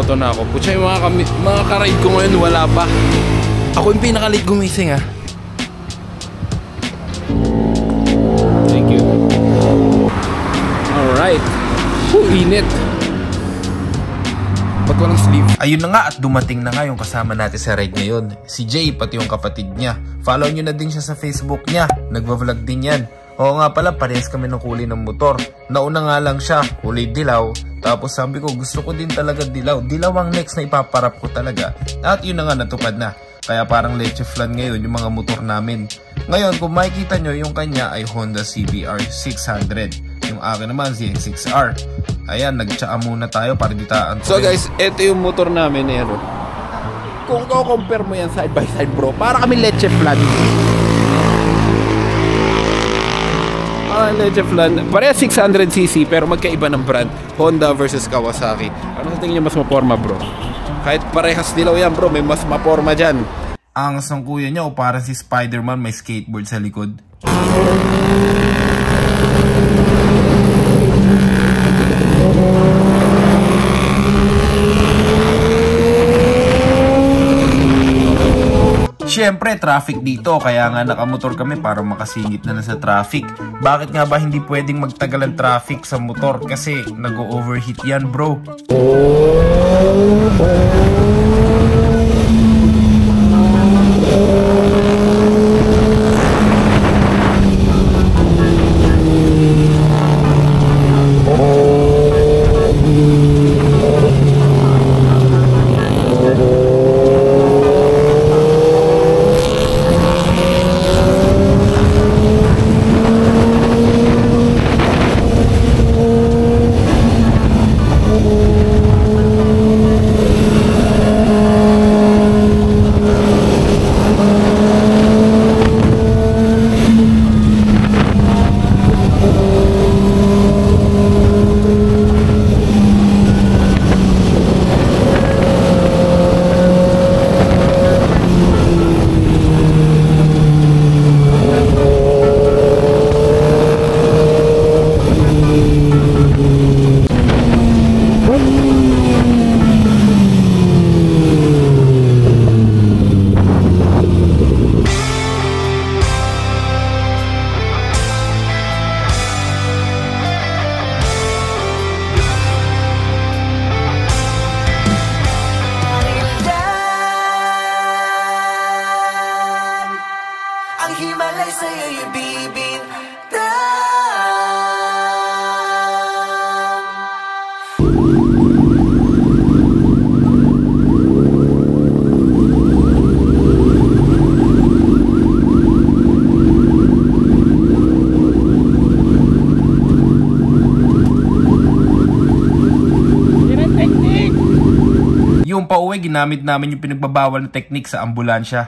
nagmomoto na ako. Pucha, yung mga karide ko ngayon wala pa. Ako yung pinaka-late gumising ah. Thank you. Alright. Init. Ba't walang sleeve? Ayun na nga at dumating na nga yung kasama natin sa ride ngayon. Si Jay pati yung kapatid niya. Follow nyo na din siya sa Facebook niya. Nagva-vlog din yan. Oo nga pala, parehas kami ng kulay ng motor. Nauna nga lang siya, kulay dilaw. Tapos sabi ko, gusto ko din talaga dilaw. Dilaw ang next na ipaparap ko talaga. At yun na nga, natupad na. Kaya parang leche flan ngayon yung mga motor namin. Ngayon, kung makikita nyo, yung kanya ay Honda CBR 600. Yung akin naman, ZX6R. Ayan, nagtsaa muna tayo para ditaan. So guys, ito yung motor namin eh. Kung compare mo yan side by side bro, para kami leche flan. Leche flan. Pareha 600cc pero magkaiba ng brand. Honda versus Kawasaki. Ano sa tingin nyo mas maporma bro? Kahit parehas dilaw yan bro, may mas maporma dyan. Ang sangkuya niya o parang si Spider-Man may skateboard sa likod. Siyempre, traffic dito, kaya nga nakamotor kami para makasingit na sa traffic. Bakit nga ba hindi pwedeng magtagal ang traffic sa motor? Kasi nag-overheat yan bro. Yung pauwi, ginamit namin yung pinagbabawal na technique sa ambulansya.